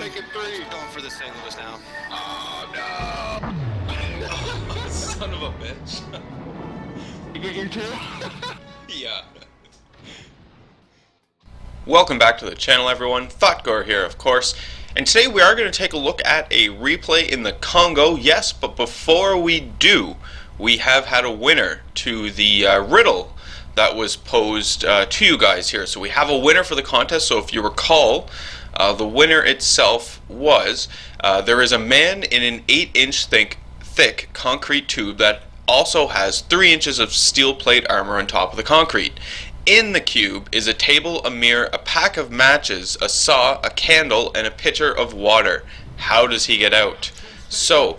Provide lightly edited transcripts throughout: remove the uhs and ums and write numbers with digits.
make it 3. Going for the St. Louis now. Oh, no. Son of a bitch. You get your 2? Yeah. Welcome back to the channel, everyone. Thotgor here, of course. And today we are going to take a look at a replay in the Congo. Yes, but before we do, we have had a winner to the riddle that was posed to you guys here. So we have a winner for the contest. So if you recall, the winner itself was, there is a man in an 8-inch thick concrete tube that also has 3 inches of steel plate armor on top of the concrete. In the cube is a table, a mirror, a pack of matches, a saw, a candle, and a pitcher of water. How does he get out? So,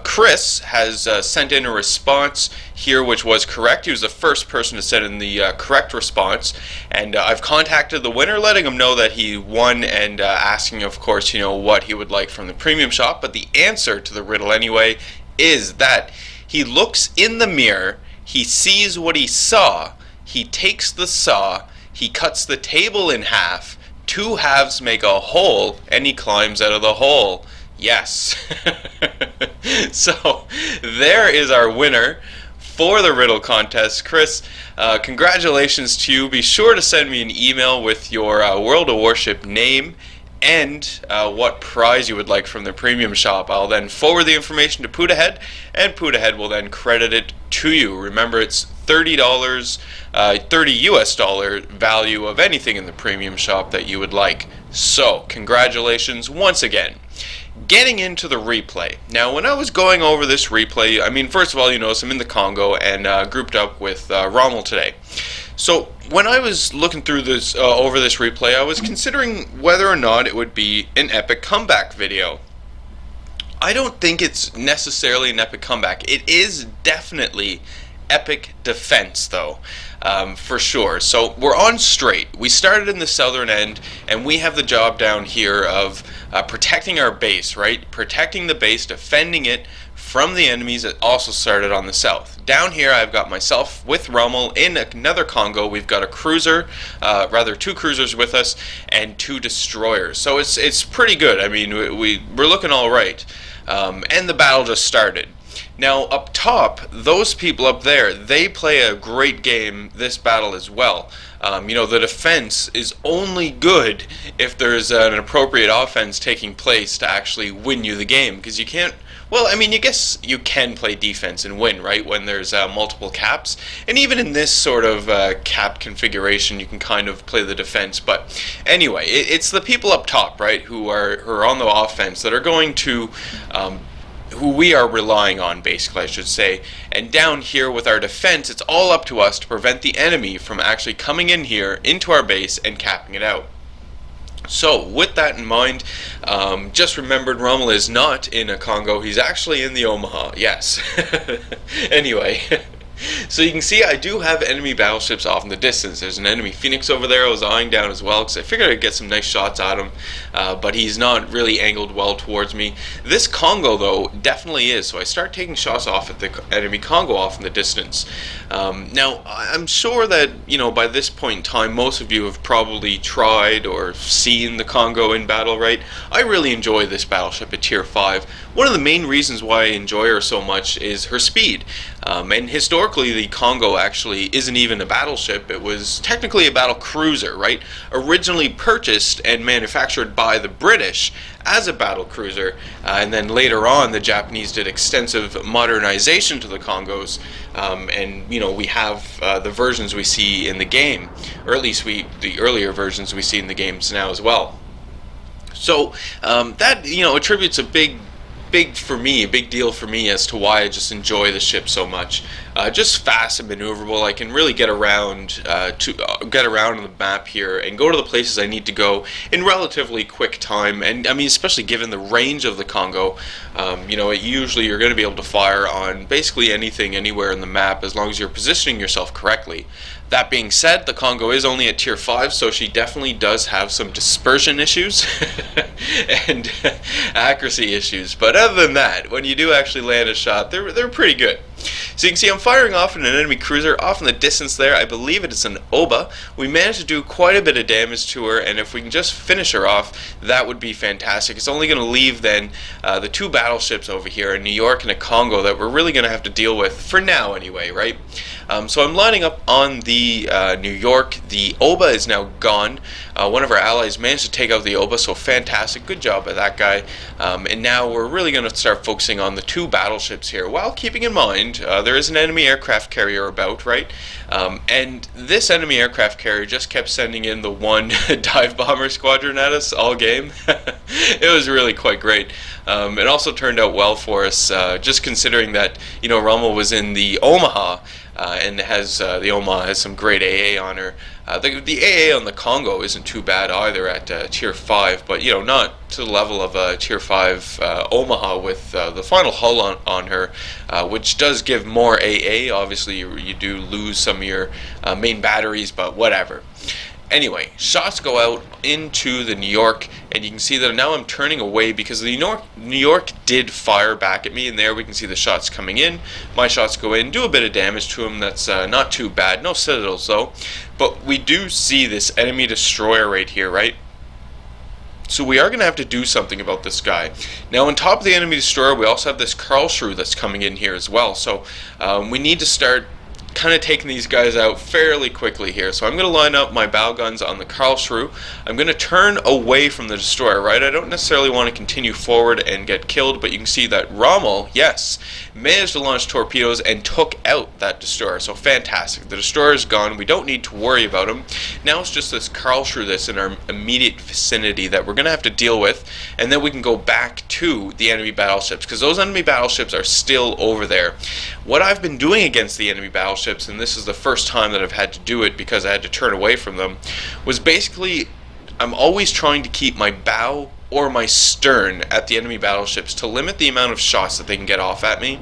Chris has sent in a response here which was correct. He was the first person to send in the correct response, and I've contacted the winner, letting him know that he won and asking, of course, what he would like from the premium shop. But the answer to the riddle anyway is that he looks in the mirror, he sees what he saw, he takes the saw, he cuts the table in half, 2 halves make a hole, and he climbs out of the hole. Yes. So, there is our winner for the riddle contest. Chris, congratulations to you. Be sure to send me an email with your World of Warship name and what prize you would like from the premium shop. I'll then forward the information to Pootahead, and Pootahead will then credit it to you. Remember, it's $30, $30 US dollar value of anything in the premium shop that you would like. So, congratulations once again. Getting into the replay. Now, when I was going over this replay, I mean, first of all, you notice I'm in the Congo and grouped up with Rommel today. So, when I was looking through this, over this replay, I was considering whether or not it would be an epic comeback video. I don't think it's necessarily an epic comeback. It is definitely epic defense, though, for sure. So we're on straight. We started in the southern end, and we have the job down here of protecting our base, right? Protecting the base, defending it from the enemies that also started on the south. Down here, I've got myself with Rommel in another Congo. We've got a cruiser, rather 2 cruisers with us, and 2 destroyers. So it's pretty good. I mean, we're looking all right. And the battle just started. Now, up top, those people up there, they play a great game this battle as well. The defense is only good if there's an appropriate offense taking place to actually win you the game, because you can't, well, I mean, I guess you can play defense and win, right, when there's multiple caps. And even in this sort of cap configuration, you can kind of play the defense. But anyway, it's the people up top, right, who are on the offense that are going to who we are relying on, basically, I should say. And down here with our defense, it's all up to us to prevent the enemy from actually coming in here into our base and capping it out. So, with that in mind, just remembered Rommel is not in a Congo, he's actually in the Omaha, yes. Anyway, so you can see I do have enemy battleships off in the distance. There's an enemy Phoenix over there I was eyeing down as well, because I figured I'd get some nice shots at him, but he's not really angled well towards me. This Congo, though, definitely is, so I start taking shots off at the enemy Congo off in the distance. Now, I'm sure that, by this point in time, most of you have probably tried or seen the Congo in battle, right? I really enjoy this battleship at Tier 5. One of the main reasons why I enjoy her so much is her speed. And historically, the Congo actually isn't even a battleship. It was technically a battle cruiser, right? Originally purchased and manufactured by the British as a battle cruiser, and then later on the Japanese did extensive modernization to the Congos, and we have the versions we see in the game, or at least the earlier versions we see in the games now as well. So that attributes a big deal for me as to why I just enjoy the ship so much. Just fast and maneuverable. I can really get around on the map here and go to the places I need to go in relatively quick time. And I mean, especially given the range of the Congo, usually you're going to be able to fire on basically anything anywhere in the map as long as you're positioning yourself correctly. That being said, the Congo is only at Tier 5, so she definitely does have some dispersion issues and accuracy issues. But other than that, when you do actually land a shot, they're pretty good. So you can see I'm firing off at an enemy cruiser off in the distance there. I believe it is an Oba. We managed to do quite a bit of damage to her, and if we can just finish her off, that would be fantastic. It's only going to leave then the two battleships over here, a New York and a Congo, that we're really going to have to deal with, for now anyway, right? So I'm lining up on the New York. The Oba is now gone. One of our allies managed to take out the Oba, so fantastic. Good job by that guy. And now we're really going to start focusing on the two battleships here, while keeping in mind there is an enemy aircraft carrier about, right? And this enemy aircraft carrier just kept sending in the one dive bomber squadron at us all game. It was really quite great. It also turned out well for us, just considering that, you know, Rommel was in the Omaha, and has the Omaha has some great AA on her. The AA on the Congo isn't too bad either at tier 5, but you know, not to the level of a tier 5 Omaha with the final hull on her, which does give more AA. Obviously, you do lose some of your main batteries, but whatever. Anyway, shots go out into the New York, and you can see that now I'm turning away because the New York did fire back at me, and there we can see the shots coming in. My shots go in, do a bit of damage to him. That's not too bad. No citadels though, but we do see this enemy destroyer right here, right? So we are going to have to do something about this guy. Now on top of the enemy destroyer, we also have this Karlsruhe that's coming in here as well. So we need to start kind of taking these guys out fairly quickly here. So I'm going to line up my bow guns on the Karlsruhe. I'm going to turn away from the destroyer, right? I don't necessarily want to continue forward and get killed, but you can see that Rommel, yes, managed to launch torpedoes and took out that destroyer. So fantastic. The destroyer is gone. We don't need to worry about him. Now it's just this Karlsruhe that's in our immediate vicinity that we're going to have to deal with, and then we can go back to the enemy battleships, because those enemy battleships are still over there. What I've been doing against the enemy battleships, and this is the first time that I've had to do it because I had to turn away from them, was basically I'm always trying to keep my bow or my stern at the enemy battleships to limit the amount of shots that they can get off at me.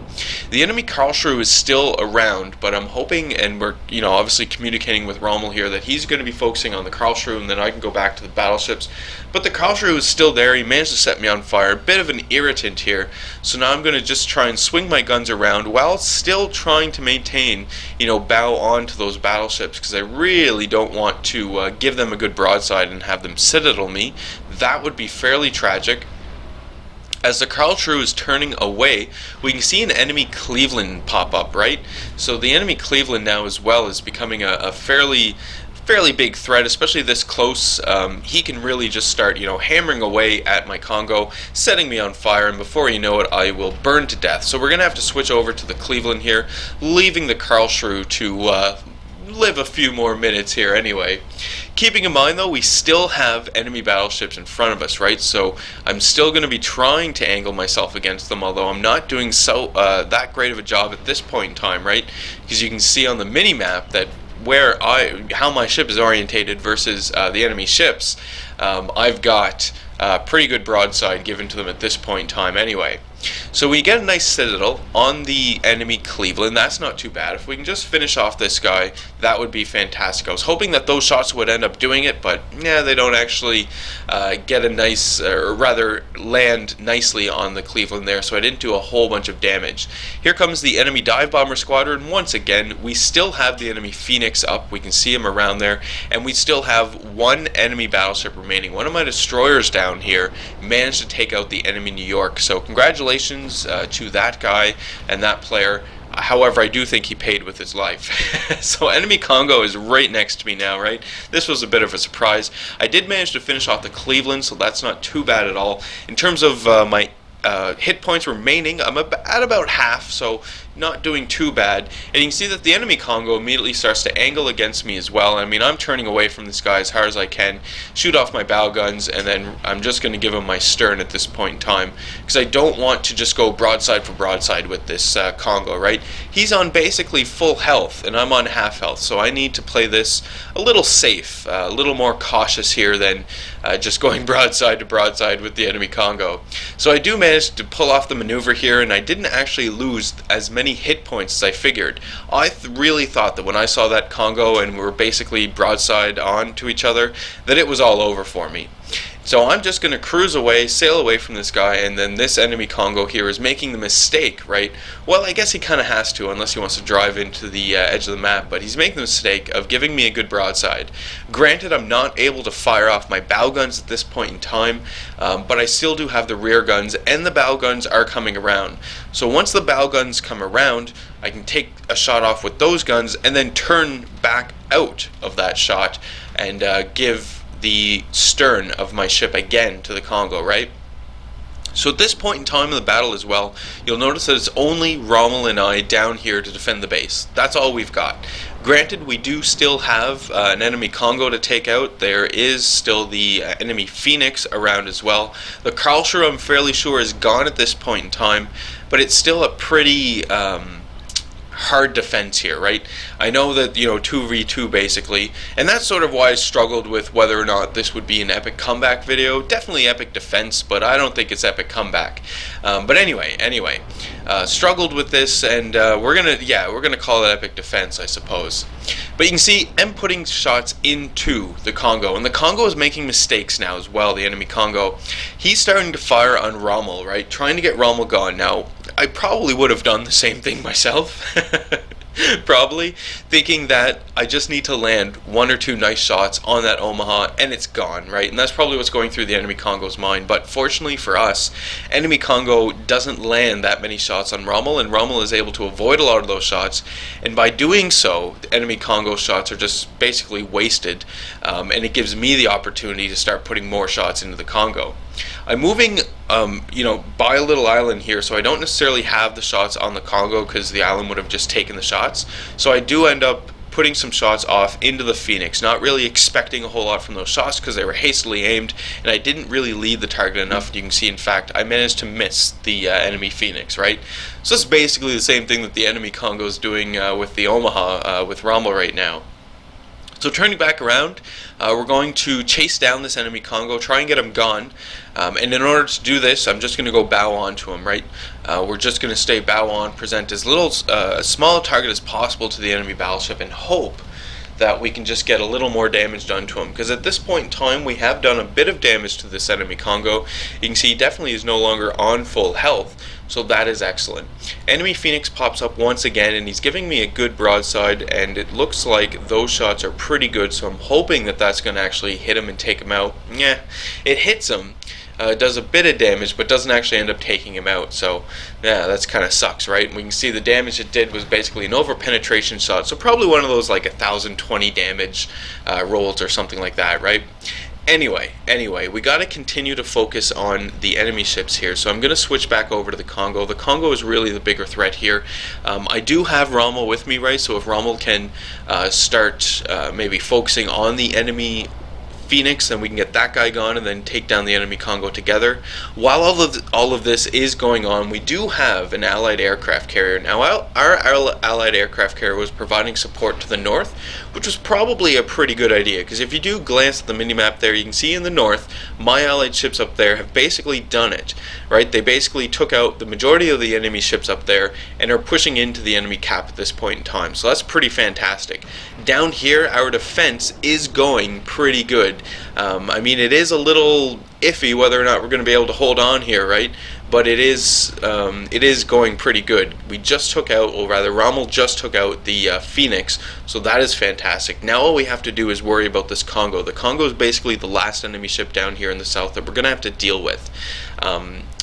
The enemy Karlsruhe is still around, but I'm hoping, and we're, you know, obviously communicating with Rommel here, that he's going to be focusing on the Karlsruhe, and then I can go back to the battleships. But the Karlsruhe is still there. He managed to set me on fire. A bit of an irritant here. So now I'm going to just try and swing my guns around while still trying to maintain, you know, bow onto those battleships, because I really don't want to give them a good broadside and have them citadel me. That would be fairly tragic. As the Karlsruhe is turning away, we can see an enemy Cleveland pop up, right? So the enemy Cleveland now as well is becoming a fairly big threat, especially this close. He can really just start, you know, hammering away at my Congo, setting me on fire, and before you know it, I will burn to death. So we're going to have to switch over to the Cleveland here, leaving the Karlsruhe to live a few more minutes here anyway. Keeping in mind though, we still have enemy battleships in front of us, right? So I'm still going to be trying to angle myself against them, although I'm not doing so that great of a job at this point in time, right? Because you can see on the mini map that how my ship is orientated versus the enemy ships. I've got pretty good broadside given to them at this point in time anyway. So we get a nice citadel on the enemy Cleveland. That's not too bad. If we can just finish off this guy, that would be fantastic. I was hoping that those shots would end up doing it, but yeah, they don't actually get a nice, or rather land nicely on the Cleveland there, so I didn't do a whole bunch of damage. Here comes the enemy dive bomber squadron. Once again, we still have the enemy Phoenix up. We can see him around there, and we still have one enemy battleship remaining. One of my destroyers down here managed to take out the enemy New York, so congratulations to that guy and that player. However, I do think he paid with his life. So enemy Congo is right next to me now, right? This was a bit of a surprise. I did manage to finish off the Cleveland, so that's not too bad at all. In terms of my hit points remaining, I'm at about half, so not doing too bad. And you can see that the enemy Congo immediately starts to angle against me as well. I mean, I'm turning away from this guy as hard as I can, shoot off my bow guns, and then I'm just going to give him my stern at this point in time, because I don't want to just go broadside for broadside with this Congo, right? He's on basically full health, and I'm on half health, so I need to play this a little safe, a little more cautious here than just going broadside to broadside with the enemy Congo. So I do manage to pull off the maneuver here, and I didn't actually lose as many hit points as I figured. I really thought that when I saw that Congo and we were basically broadside on to each other, that it was all over for me. So I'm just going to cruise away, sail away from this guy, and then this enemy Congo here is making the mistake, right? Well, I guess he kind of has to, unless he wants to drive into the edge of the map, but he's making the mistake of giving me a good broadside. Granted, I'm not able to fire off my bow guns at this point in time, but I still do have the rear guns, and the bow guns are coming around. So once the bow guns come around, I can take a shot off with those guns, and then turn back out of that shot, and give the stern of my ship again to the Congo, right? So at this point in time in the battle as well, you'll notice that it's only Rommel and I down here to defend the base. That's all we've got. Granted, we do still have an enemy Congo to take out. There is still the enemy Phoenix around as well. The Karlsruhe, I'm fairly sure, is gone at this point in time, but it's still a pretty hard defense here, right? I know that, 2v2 basically, and that's sort of why I struggled with whether or not this would be an epic comeback video. Definitely epic defense, but I don't think it's epic comeback. But anyway, struggled with this, and we're gonna call it epic defense, I suppose. But you can see I'm putting shots into the Congo, and the Congo is making mistakes now as well, the enemy Congo. He's starting to fire on Rommel, right? Trying to get Rommel gone. Now, I probably would have done the same thing myself. Probably thinking that I just need to land one or two nice shots on that Omaha and it's gone, right? And that's probably what's going through the enemy Congo's mind. But fortunately for us, enemy Congo doesn't land that many shots on Rommel, and Rommel is able to avoid a lot of those shots, and by doing so, the enemy Congo shots are just basically wasted, and it gives me the opportunity to start putting more shots into the Congo. I'm moving, by a little island here, so I don't necessarily have the shots on the Congo because the island would have just taken the shots. So I do end up putting some shots off into the Phoenix, not really expecting a whole lot from those shots because they were hastily aimed, and I didn't really lead the target enough. You can see, in fact, I managed to miss the enemy Phoenix, right? So it's basically the same thing that the enemy Congo is doing with the Omaha, with Rommel right now. So turning back around, we're going to chase down this enemy Congo, try and get him gone. And in order to do this, I'm just going to go bow on to him, right? We're just going to stay bow on, present as small a target as possible to the enemy battleship, and hope that we can just get a little more damage done to him. Because at this point in time, we have done a bit of damage to this enemy Congo. You can see he definitely is no longer on full health, so that is excellent. Enemy Phoenix pops up once again, and he's giving me a good broadside, and it looks like those shots are pretty good, so I'm hoping that that's going to actually hit him and take him out. Yeah, it hits him. Does a bit of damage, but doesn't actually end up taking him out. So, yeah, that's kind of sucks, right? We can see the damage it did was basically an over-penetration shot. So probably one of those like 1,020 damage rolls or something like that, right? Anyway, we got to continue to focus on the enemy ships here. So I'm going to switch back over to the Congo. The Congo is really the bigger threat here. I do have Rommel with me, right? So if Rommel can start maybe focusing on the enemy Phoenix, then we can get that guy gone and then take down the enemy Congo together. While all of this is going on, we do have an allied aircraft carrier. Now, our allied aircraft carrier was providing support to the north, which was probably a pretty good idea, because if you do glance at the minimap there, you can see in the north, my allied ships up there have basically done it, right? They basically took out the majority of the enemy ships up there and are pushing into the enemy cap at this point in time. So that's pretty fantastic. Down here, our defense is going pretty good. I mean, it is a little iffy whether or not we're going to be able to hold on here, right? But it is going pretty good. We just took out, or rather, Rommel just took out the Phoenix, so that is fantastic. Now all we have to do is worry about this Congo. The Congo is basically the last enemy ship down here in the south that we're going to have to deal with.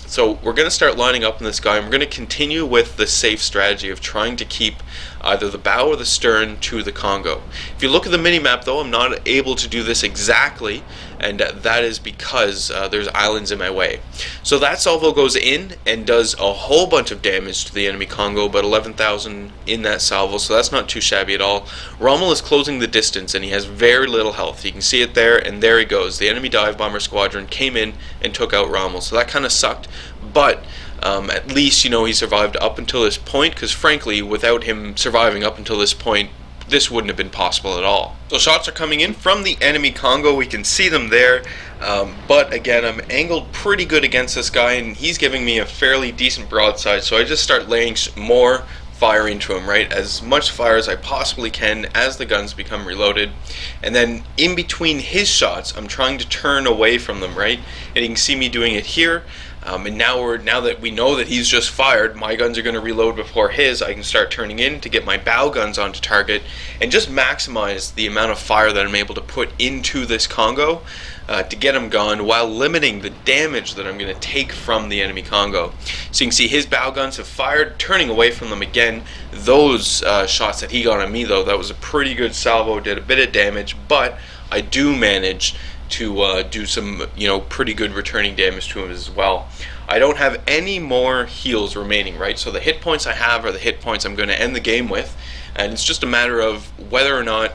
So we're going to start lining up in this guy, and we're going to continue with the safe strategy of trying to keep either the bow or the stern to the Congo. If you look at the mini-map, though, I'm not able to do this exactly, and that is because there's islands in my way. So that salvo goes in and does a whole bunch of damage to the enemy Congo, about 11,000 in that salvo, so that's not too shabby at all. Rommel is closing the distance, and he has very little health. You can see it there, and there he goes. The enemy dive bomber squadron came in and took out Rommel, so that kind of sucked, but at least, he survived up until this point, because frankly, without him surviving up until this point, this wouldn't have been possible at all. So shots are coming in from the enemy Congo. We can see them there, but again, I'm angled pretty good against this guy, and he's giving me a fairly decent broadside, so I just start laying more fire into him, right? As much fire as I possibly can as the guns become reloaded. And then in between his shots, I'm trying to turn away from them, right? And you can see me doing it here. And now that we know that he's just fired, my guns are going to reload before his. I can start turning in to get my bow guns onto target and just maximize the amount of fire that I'm able to put into this Congo to get him gone, while limiting the damage that I'm going to take from the enemy Congo. So you can see his bow guns have fired, turning away from them again. Those shots that he got on me, though, that was a pretty good salvo, did a bit of damage, but I do manage to do some, pretty good returning damage to him as well. I don't have any more heals remaining, right? So the hit points I have are the hit points I'm going to end the game with, and it's just a matter of whether or not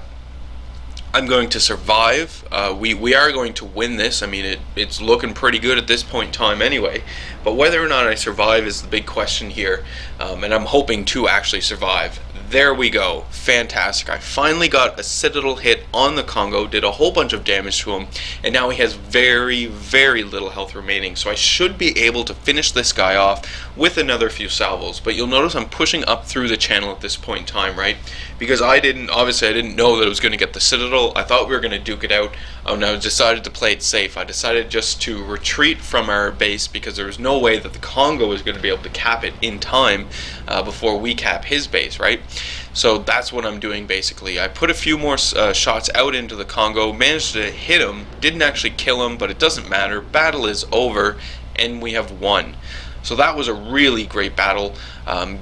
I'm going to survive. We are going to win this. I mean, it's looking pretty good at this point in time anyway, but whether or not I survive is the big question here, and I'm hoping to actually survive. There we go. Fantastic. I finally got a Citadel hit on the Congo, did a whole bunch of damage to him, and now he has very, very little health remaining. So I should be able to finish this guy off with another few salvos. But you'll notice I'm pushing up through the channel at this point in time, right? Because I didn't know that I was going to get the Citadel. I thought we were going to duke it out, and I decided to play it safe. I decided just to retreat from our base because there was no way that the Congo was going to be able to cap it in time before we cap his base, right? So that's what I'm doing basically. I put a few more shots out into the Congo, managed to hit him, didn't actually kill him, but it doesn't matter. Battle is over, and we have won. So that was a really great battle.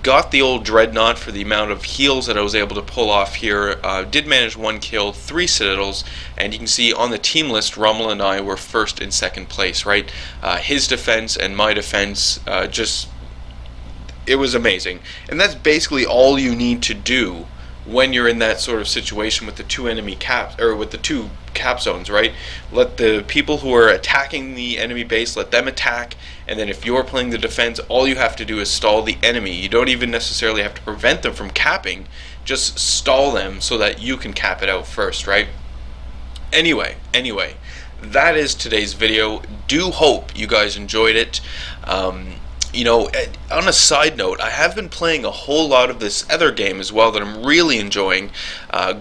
Got the old Dreadnought for the amount of heals that I was able to pull off here. Did manage 1 kill, 3 Citadels, and you can see on the team list, Rommel and I were first and second place, right? His defense and my defense it was amazing. And that's basically all you need to do when you're in that sort of situation with the two enemy caps, or with the two cap zones, right? Let the people who are attacking the enemy base, let them attack, and then if you're playing the defense, all you have to do is stall the enemy. You don't even necessarily have to prevent them from capping, just stall them so that you can cap it out first, right? Anyway, that is today's video. Do hope you guys enjoyed it. On a side note, I have been playing a whole lot of this other game as well that I'm really enjoying,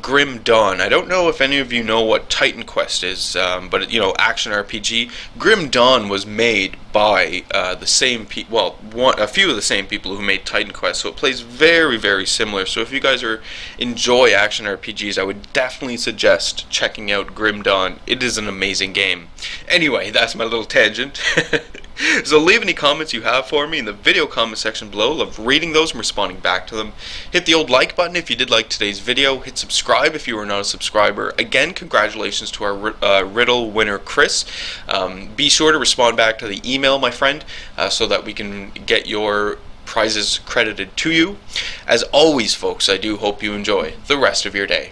Grim Dawn. I don't know if any of you know what Titan Quest is, but action RPG. Grim Dawn was made by the same people, a few of the same people who made Titan Quest, so it plays very, very similar. So if you guys enjoy action RPGs, I would definitely suggest checking out Grim Dawn. It is an amazing game. Anyway, that's my little tangent. So leave any comments you have for me in the video comment section below. Love reading those and responding back to them. Hit the old like button if you did like today's video. Hit subscribe if you are not a subscriber. Again, congratulations to our riddle winner, Chris. Be sure to respond back to the email, my friend, so that we can get your prizes credited to you. As always, folks, I do hope you enjoy the rest of your day.